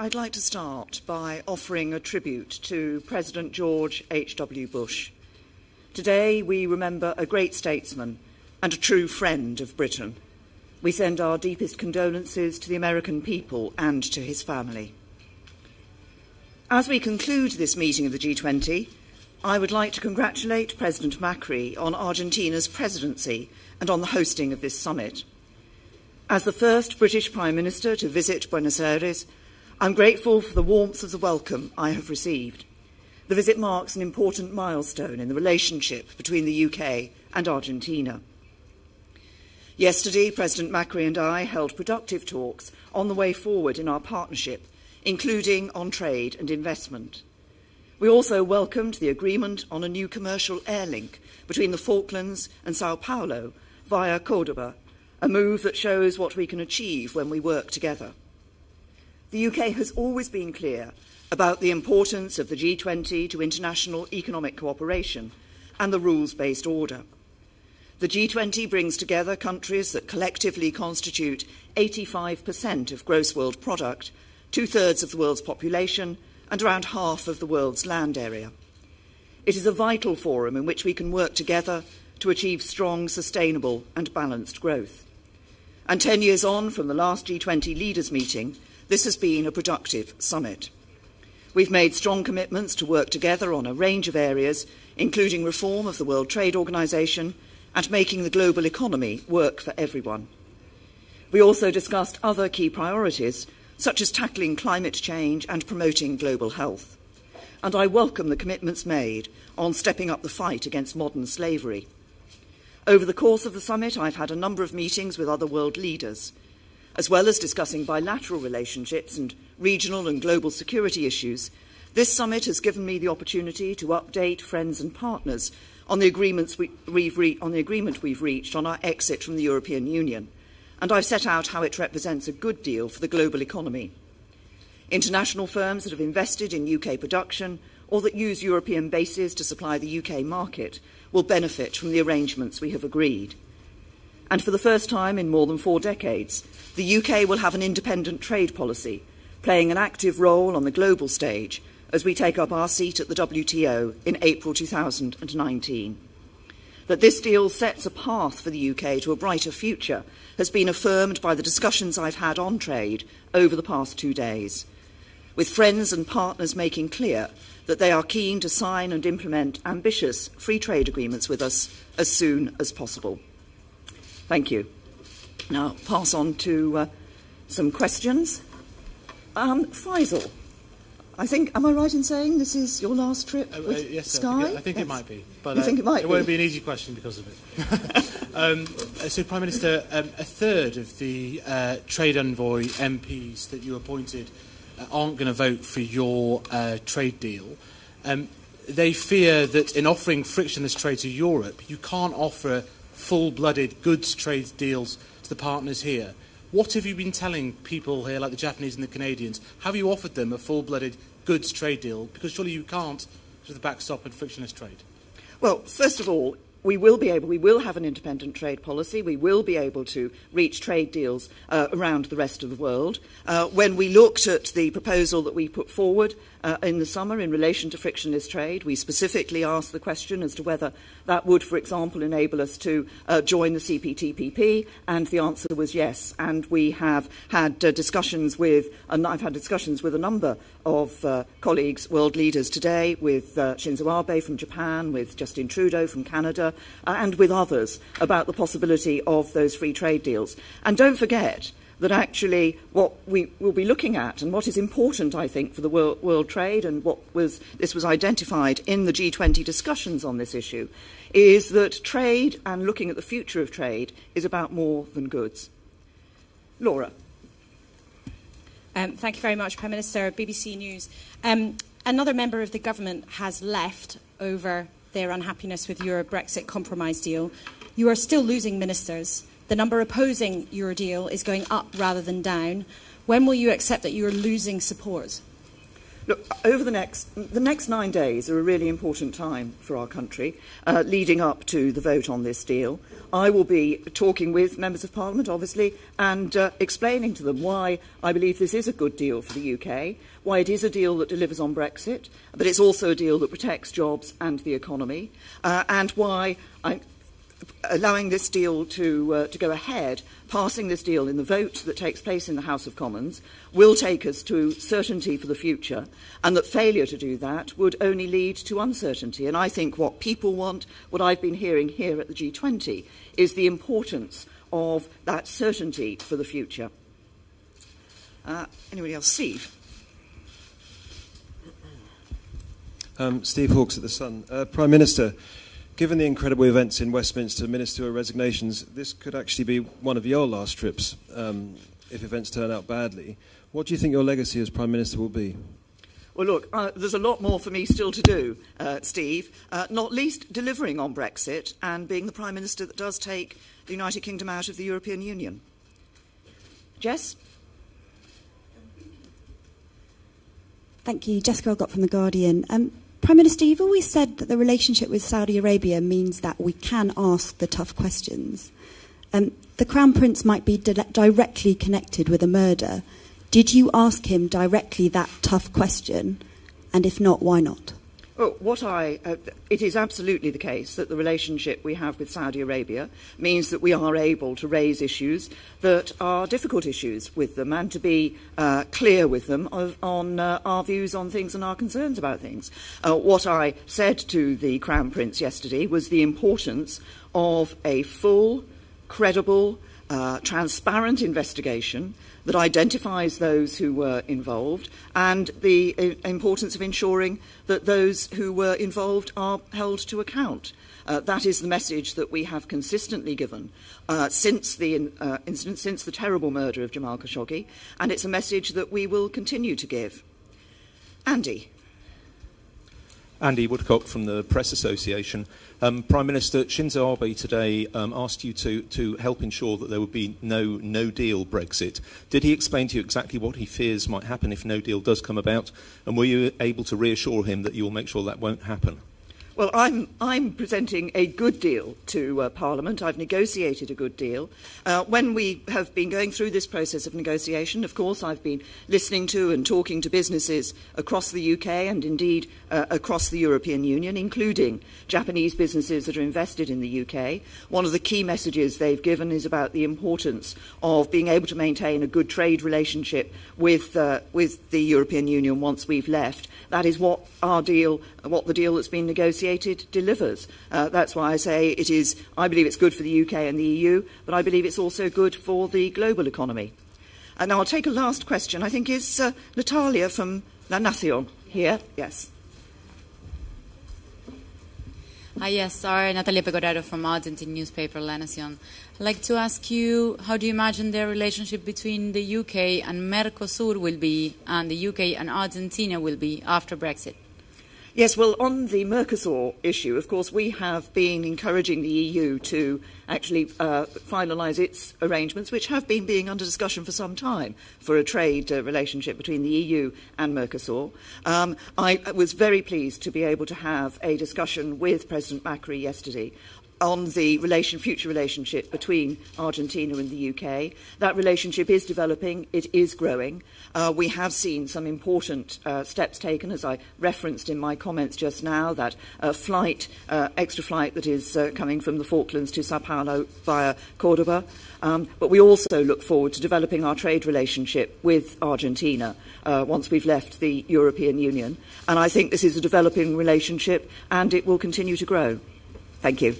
I'd like to start by offering a tribute to President George H.W. Bush. Today we remember a great statesman and a true friend of Britain. We send our deepest condolences to the American people and to his family. As we conclude this meeting of the G20, I would like to congratulate President Macri on Argentina's presidency and on the hosting of this summit. As the first British Prime Minister to visit Buenos Aires, I'm grateful for the warmth of the welcome I have received. The visit marks an important milestone in the relationship between the UK and Argentina. Yesterday, President Macri and I held productive talks on the way forward in our partnership, including on trade and investment. We also welcomed the agreement on a new commercial air link between the Falklands and Sao Paulo via Cordoba, a move that shows what we can achieve when we work together. The UK has always been clear about the importance of the G20 to international economic cooperation and the rules-based order. The G20 brings together countries that collectively constitute 85% of gross world product, two-thirds of the world's population, and around half of the world's land area. It is a vital forum in which we can work together to achieve strong, sustainable and balanced growth. And 10 years on from the last G20 leaders' meeting, this has been a productive summit. We've made strong commitments to work together on a range of areas, including reform of the World Trade Organization and making the global economy work for everyone. We also discussed other key priorities, such as tackling climate change and promoting global health. And I welcome the commitments made on stepping up the fight against modern slavery. Over the course of the summit, I've had a number of meetings with other world leaders. As well as discussing bilateral relationships and regional and global security issues, this summit has given me the opportunity to update friends and partners on the agreement we've reached on our exit from the European Union, and I've set out how it represents a good deal for the global economy. International firms that have invested in UK production or that use European bases to supply the UK market will benefit from the arrangements we have agreed. And for the first time in more than 4 decades, the UK will have an independent trade policy, playing an active role on the global stage as we take up our seat at the WTO in April 2019. That this deal sets a path for the UK to a brighter future has been affirmed by the discussions I've had on trade over the past 2 days, with friends and partners making clear that they are keen to sign and implement ambitious free trade agreements with us as soon as possible. Thank you. Now, pass on to some questions. Faisal, I think, am I right in saying this is your last trip with yes, Sky? I think it might be. But, you think it might be? It won't be an easy question because of it. So, Prime Minister, a third of the trade envoy MPs that you appointed aren't going to vote for your trade deal. They fear that in offering frictionless trade to Europe, you can't offer full-blooded goods trade deals to the partners here. What have you been telling people here, like the Japanese and the Canadians? Have you offered them a full-blooded goods trade deal? Because surely you can't to the backstop and frictionless trade. Well, first of all, we will have an independent trade policy. We will be able to reach trade deals around the rest of the world. When we looked at the proposal that we put forward in the summer in relation to frictionless trade, we specifically asked the question as to whether that would, for example, enable us to join the CPTPP, and the answer was yes. And we have had discussions with, and I've had discussions with a number of colleagues, world leaders today, with Shinzo Abe from Japan, with Justin Trudeau from Canada, and with others about the possibility of those free trade deals. And don't forget that actually what we will be looking at, and what is important, I think, for the world trade, and this was identified in the G20 discussions on this issue, is that trade and looking at the future of trade is about more than goods. Laura. Thank you very much, Prime Minister. BBC News. Another member of the government has left over their unhappiness with your Brexit compromise deal. You are still losing ministers. The number opposing your deal is going up rather than down. When will you accept that you are losing support? Look, over the next 9 days are a really important time for our country, leading up to the vote on this deal. I will be talking with members of Parliament, obviously, and explaining to them why I believe this is a good deal for the UK, why it is a deal that delivers on Brexit, but it's also a deal that protects jobs and the economy, and why I'm allowing this deal to go ahead, passing this deal in the vote that takes place in the House of Commons, will take us to certainty for the future, and that failure to do that would only lead to uncertainty. And I think what people want, what I've been hearing here at the G20, is the importance of that certainty for the future. Anybody else? Steve? Steve Hawkes at The Sun. Prime Minister, given the incredible events in Westminster, ministerial resignations, this could actually be one of your last trips if events turn out badly. What do you think your legacy as Prime Minister will be? Well, look, there's a lot more for me still to do, Steve, not least delivering on Brexit and being the Prime Minister that does take the United Kingdom out of the European Union. Jess? Thank you. Jessica Algott from The Guardian. Prime Minister, you've always said that the relationship with Saudi Arabia means that we can ask the tough questions. The Crown Prince might be directly connected with a murder. Did you ask him directly that tough question? And if not, why not? Well, it is absolutely the case that the relationship we have with Saudi Arabia means that we are able to raise issues that are difficult issues with them and to be clear with them on our views on things and our concerns about things. What I said to the Crown Prince yesterday was the importance of a full, credible, transparent investigation that identifies those who were involved and the importance of ensuring that those who were involved are held to account. That is the message that we have consistently given since the incident, since the terrible murder of Jamal Khashoggi, and it's a message that we will continue to give. Andy. Andy Woodcock from the Press Association. Prime Minister, Shinzo Abe today asked you to help ensure that there would be no deal Brexit. Did he explain to you exactly what he fears might happen if no deal does come about? And were you able to reassure him that you will make sure that won't happen? Well, I'm presenting a good deal to Parliament. I've negotiated a good deal. When we have been going through this process of negotiation, of course, I've been listening to and talking to businesses across the UK and indeed across the European Union, including Japanese businesses that are invested in the UK. One of the key messages they've given is about the importance of being able to maintain a good trade relationship with the European Union once we've left. That is what the deal that's been negotiated delivers. That's why I say I believe it's good for the UK and the EU, but I believe it's also good for the global economy. And now I'll take a last question. I think is Natalia from La Nación here. Yes. Hi, yes, sorry, Natalia Pegoraro from Argentine newspaper La Nación. I'd like to ask you, how do you imagine the relationship between the UK and Mercosur will be, and the UK and Argentina will be after Brexit? Yes, well, on the Mercosur issue, of course, we have been encouraging the EU to actually finalise its arrangements, which have been being under discussion for some time for a trade relationship between the EU and Mercosur. I was very pleased to be able to have a discussion with President Macri yesterday on the future relationship between Argentina and the UK. That relationship is developing, it is growing. We have seen some important steps taken, as I referenced in my comments just now, that extra flight that is coming from the Falklands to Sao Paulo via Cordoba. But we also look forward to developing our trade relationship with Argentina once we've left the European Union. And I think this is a developing relationship and it will continue to grow. Thank you.